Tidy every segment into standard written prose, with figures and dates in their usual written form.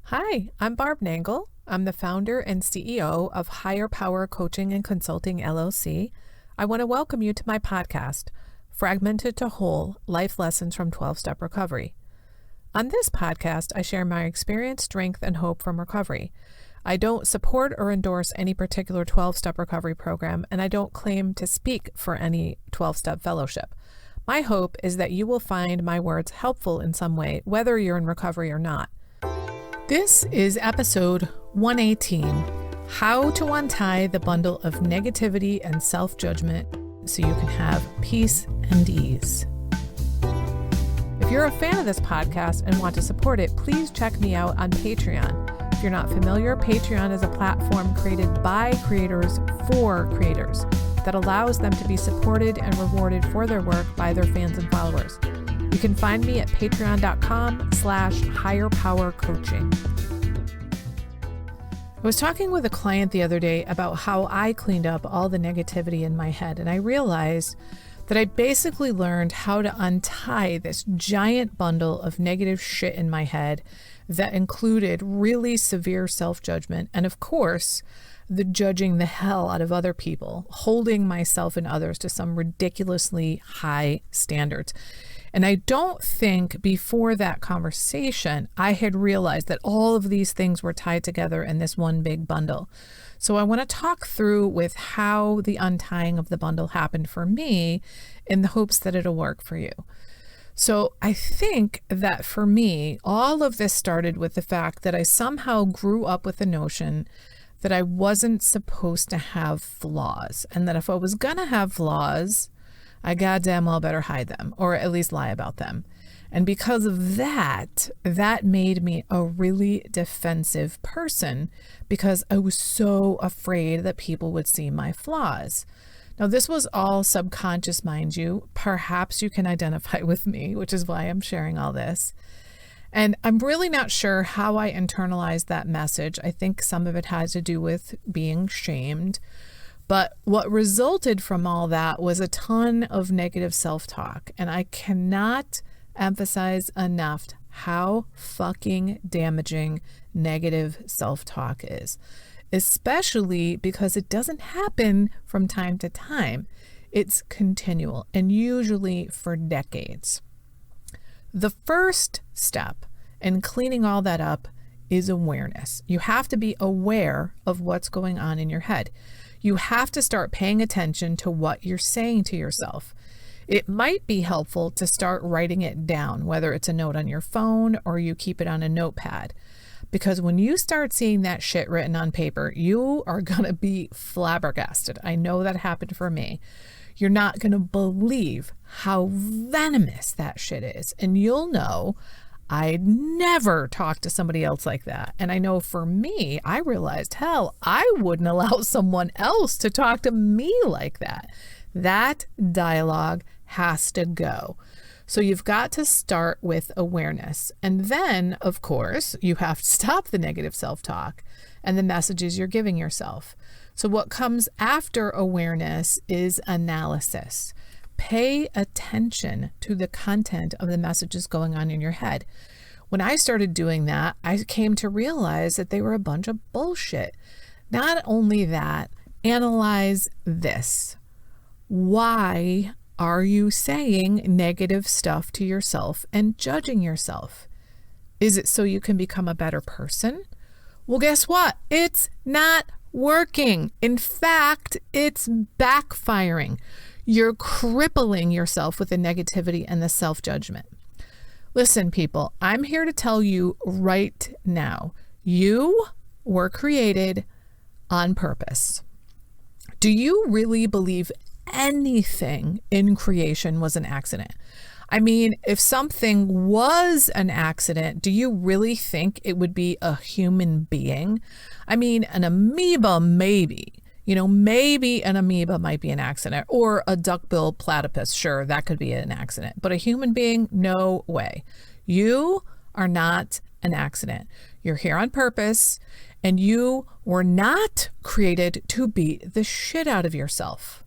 Hi, I'm Barb Nangle. I'm the founder and CEO of Higher Power Coaching and Consulting LLC. I want to welcome you to my podcast, Fragmented to Whole: Life Lessons from 12-Step Recovery. On this podcast, I share my experience, strength, and hope from recovery. I don't support or endorse any particular 12-step recovery program, and I don't claim to speak for any 12-step fellowship. My hope is that you will find my words helpful in some way, whether you're in recovery or not. This is episode 118, How to Untie the Bundle of Negativity and Self-Judgment so you can have peace and ease. If you're a fan of this podcast and want to support it, please check me out on Patreon. If you're not familiar, Patreon is a platform created by creators for creators that allows them to be supported and rewarded for their work by their fans and followers. You can find me at patreon.com/higherpowercoaching. I was talking with a client the other day about how I cleaned up all the negativity in my head, and I realized that I basically learned how to untie this giant bundle of negative shit in my head that included really severe self-judgment and, of course, the judging the hell out of other people, holding myself and others to some ridiculously high standards. And I don't think before that conversation, I had realized that all of these things were tied together in this one big bundle. So I want to talk through with how the untying of the bundle happened for me in the hopes that it'll work for you. So I think that for me, all of this started with the fact that I somehow grew up with the notion that I wasn't supposed to have flaws, and that if I was going to have flaws, I goddamn well better hide them, or at least lie about them. And because of that, that made me a really defensive person because I was so afraid that people would see my flaws. Now, this was all subconscious, mind you. Perhaps you can identify with me, which is why I'm sharing all this. And I'm really not sure how I internalized that message. I think some of it has to do with being shamed. But what resulted from all that was a ton of negative self-talk. And I cannot emphasize enough how fucking damaging negative self-talk is, especially because it doesn't happen from time to time. It's continual and usually for decades. The first step in cleaning all that up is awareness. You have to be aware of what's going on in your head. You have to start paying attention to what you're saying to yourself. It might be helpful to start writing it down, whether it's a note on your phone or you keep it on a notepad. Because when you start seeing that shit written on paper, you are going to be flabbergasted. I know that happened for me. You're not going to believe how venomous that shit is. And you'll know, I'd never talk to somebody else like that. And I know for me, I realized, hell, I wouldn't allow someone else to talk to me like that. That dialogue has to go. So you've got to start with awareness. And then, of course, you have to stop the negative self-talk and the messages you're giving yourself. So what comes after awareness is analysis. Pay attention to the content of the messages going on in your head. When I started doing that, I came to realize that they were a bunch of bullshit. Not only that, analyze this. Why are you saying negative stuff to yourself and judging yourself? Is it so you can become a better person? Well, guess what? It's not working. In fact, it's backfiring. You're crippling yourself with the negativity and the self-judgment. Listen, people, I'm here to tell you right now, you were created on purpose. Do you really believe anything in creation was an accident? I mean, if something was an accident, do you really think it would be a human being? I mean, an amoeba, maybe. Maybe an amoeba might be an accident, or a duck-billed platypus. Sure, that could be an accident. But a human being, no way. You are not an accident. You're here on purpose, and you were not created to beat the shit out of yourself.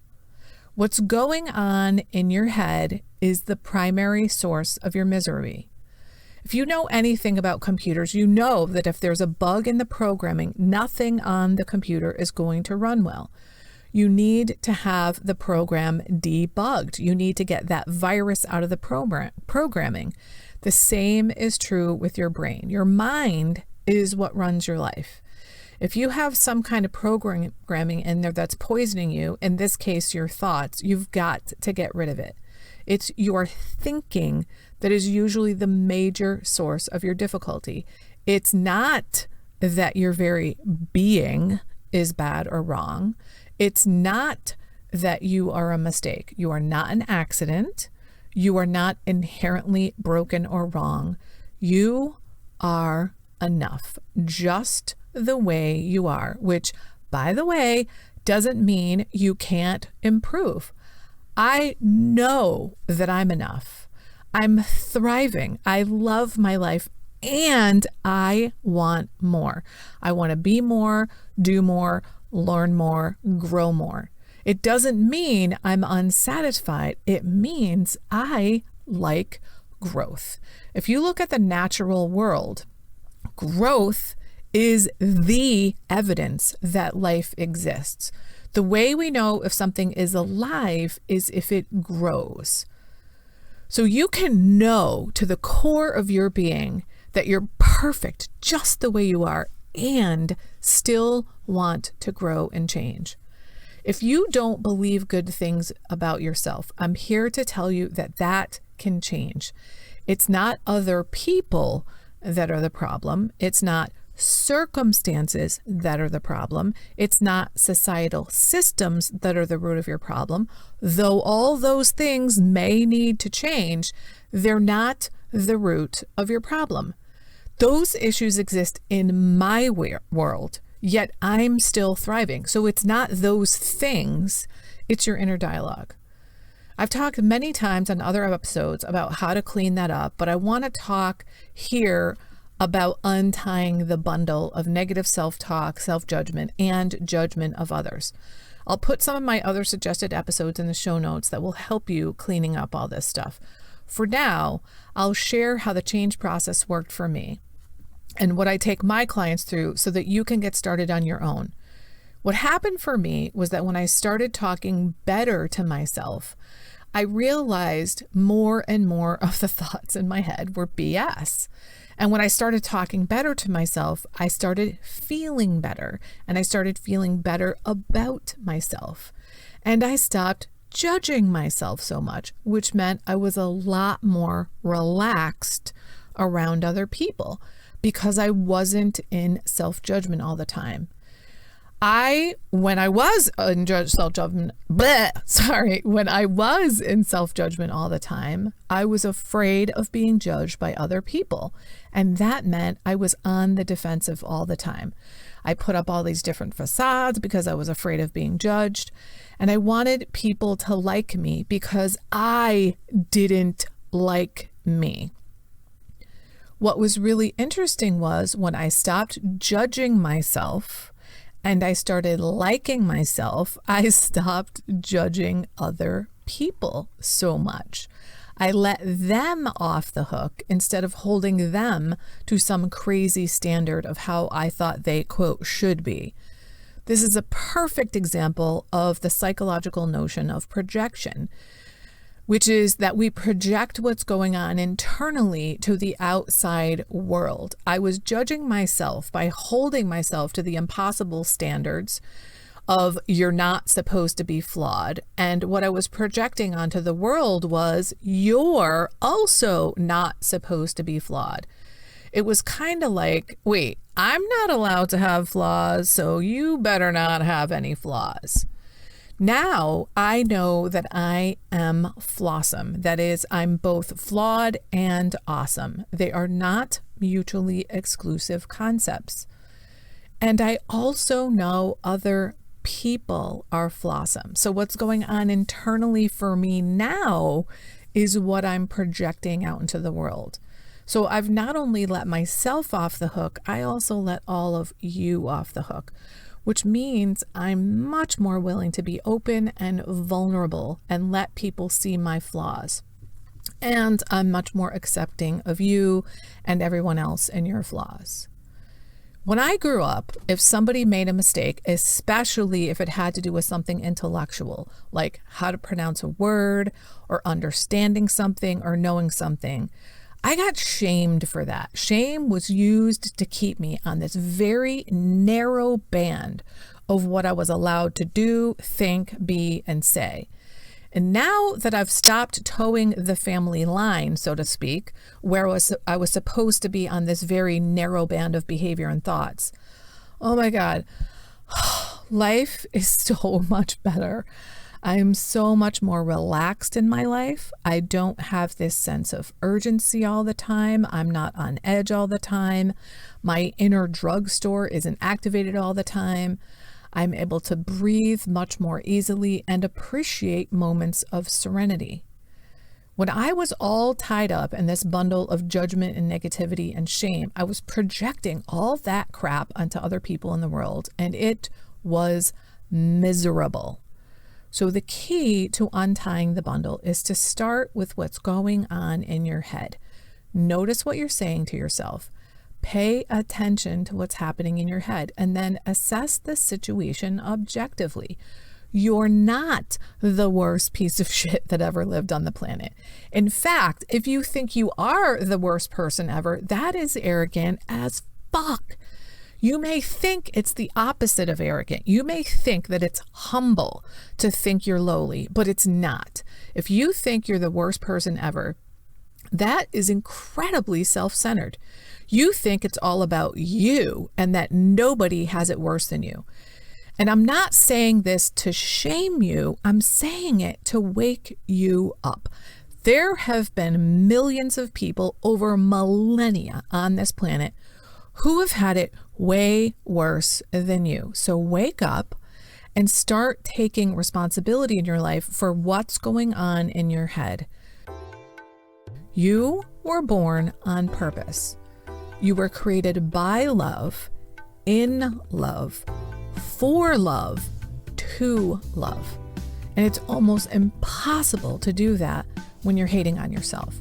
What's going on in your head is the primary source of your misery. If you know anything about computers, you know that if there's a bug in the programming, nothing on the computer is going to run well. You need to have the program debugged. You need to get that virus out of the programming. The same is true with your brain. Your mind is what runs your life. If you have some kind of programming in there that's poisoning you, in this case, your thoughts, you've got to get rid of it. It's your thinking that is usually the major source of your difficulty. It's not that your very being is bad or wrong. It's not that you are a mistake. You are not an accident. You are not inherently broken or wrong. You are enough, just the way you are, which, by the way, doesn't mean you can't improve. I know that I'm enough. I'm thriving. I love my life, and I want more. I want to be more, do more, learn more, grow more. It doesn't mean I'm unsatisfied. It means I like growth. If you look at the natural world, growth is the evidence that life exists. The way we know if something is alive is if it grows. So you can know to the core of your being that you're perfect just the way you are and still want to grow and change. If you don't believe good things about yourself, I'm here to tell you that that can change. It's not other people that are the problem. It's not circumstances that are the problem. It's not societal systems that are the root of your problem. Though all those things may need to change, they're not the root of your problem. Those issues exist in my world, yet I'm still thriving. So it's not those things, it's your inner dialogue. I've talked many times on other episodes about how to clean that up, but I want to talk here about untying the bundle of negative self-talk, self-judgment, and judgment of others. I'll put some of my other suggested episodes in the show notes that will help you cleaning up all this stuff. For now, I'll share how the change process worked for me and what I take my clients through so that you can get started on your own. What happened for me was that when I started talking better to myself, I realized more and more of the thoughts in my head were BS. And when I started talking better to myself, I started feeling better, and I started feeling better about myself. And I stopped judging myself so much, which meant I was a lot more relaxed around other people because I wasn't in self-judgment all the time. When I was in self-judgment all the time, I was afraid of being judged by other people. And that meant I was on the defensive all the time. I put up all these different facades because I was afraid of being judged. And I wanted people to like me because I didn't like me. What was really interesting was when I stopped judging myself and I started liking myself, I stopped judging other people so much. I let them off the hook instead of holding them to some crazy standard of how I thought they, quote, should be. This is a perfect example of the psychological notion of projection, which is that we project what's going on internally to the outside world. I was judging myself by holding myself to the impossible standards of you're not supposed to be flawed. And what I was projecting onto the world was you're also not supposed to be flawed. It was kind of like, wait, I'm not allowed to have flaws, so you better not have any flaws. Now I know that I am flawsome. That is, I'm both flawed and awesome. They are not mutually exclusive concepts. And I also know other people are flawsome. So what's going on internally for me now is what I'm projecting out into the world. So I've not only let myself off the hook, I also let all of you off the hook, which means I'm much more willing to be open and vulnerable and let people see my flaws. and I'm much more accepting of you and everyone else and your flaws. When I grew up, if somebody made a mistake, especially if it had to do with something intellectual, like how to pronounce a word or understanding something or knowing something, I got shamed for that. Shame was used to keep me on this very narrow band of what I was allowed to do, think, be, and say. And now that I've stopped towing the family line, so to speak, where I was supposed to be on this very narrow band of behavior and thoughts, oh my God, life is so much better. I'm so much more relaxed in my life. I don't have this sense of urgency all the time. I'm not on edge all the time. My inner drugstore isn't activated all the time. I'm able to breathe much more easily and appreciate moments of serenity. When I was all tied up in this bundle of judgment and negativity and shame, I was projecting all that crap onto other people in the world, and it was miserable. So the key to untying the bundle is to start with what's going on in your head. Notice what you're saying to yourself. Pay attention to what's happening in your head and then assess the situation objectively. You're not the worst piece of shit that ever lived on the planet. In fact, if you think you are the worst person ever, that is arrogant as fuck. You may think it's the opposite of arrogant. You may think that it's humble to think you're lowly, but it's not. If you think you're the worst person ever, that is incredibly self-centered. You think it's all about you and that nobody has it worse than you. And I'm not saying this to shame you. I'm saying it to wake you up. There have been millions of people over millennia on this planet who have had it way worse than you. So wake up and start taking responsibility in your life for what's going on in your head. You were born on purpose. You were created by love, in love, for love, to love. And it's almost impossible to do that when you're hating on yourself.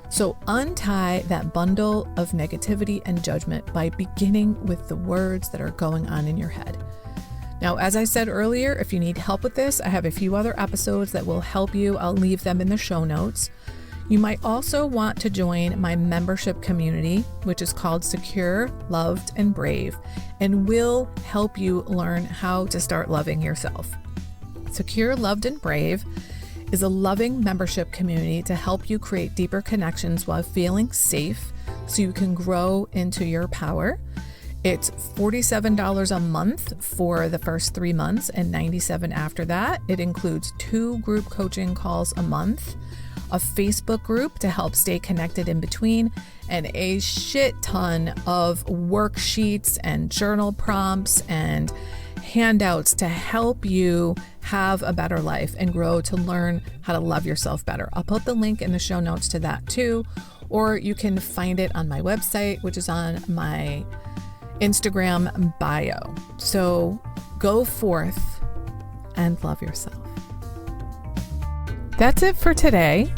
So untie that bundle of negativity and judgment by beginning with the words that are going on in your head. Now, as I said earlier, if you need help with this, I have a few other episodes that will help you. I'll leave them in the show notes. You might also want to join my membership community, which is called Secure, Loved, and Brave, and will help you learn how to start loving yourself. Secure, Loved, and Brave is a loving membership community to help you create deeper connections while feeling safe so you can grow into your power. It's $47 a month for the first 3 months and $97 after that. It includes 2 group coaching calls a month, a Facebook group to help stay connected in between, and a shit ton of worksheets and journal prompts and handouts to help you have a better life and grow to learn how to love yourself better. I'll put the link in the show notes to that too, or you can find it on my website, which is on my Instagram bio. So go forth and love yourself. That's it for today.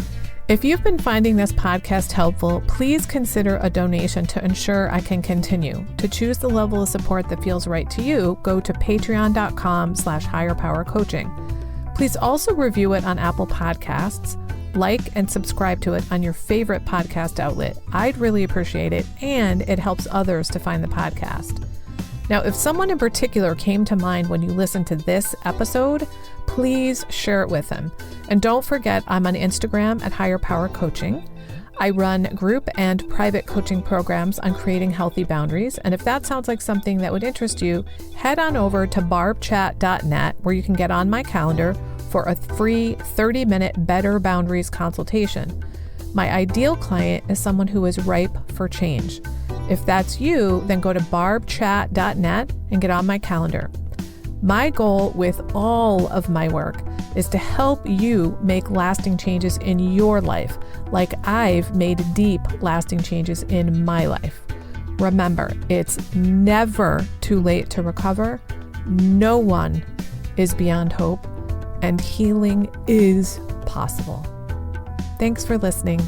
If you've been finding this podcast helpful, please consider a donation to ensure I can continue. To choose the level of support that feels right to you, go to patreon.com/higherpowercoaching. Please also review it on Apple Podcasts, like and subscribe to it on your favorite podcast outlet. I'd really appreciate it, and it helps others to find the podcast. Now, if someone in particular came to mind when you listened to this episode, please share it with them. And don't forget, I'm on Instagram at Higher Power Coaching. I run group and private coaching programs on creating healthy boundaries. And if that sounds like something that would interest you, head on over to barbchat.net, where you can get on my calendar for a free 30-minute Better Boundaries consultation. My ideal client is someone who is ripe for change. If that's you, then go to barbchat.net and get on my calendar. My goal with all of my work is to help you make lasting changes in your life, like I've made deep, lasting changes in my life. Remember, it's never too late to recover. No one is beyond hope, and healing is possible. Thanks for listening.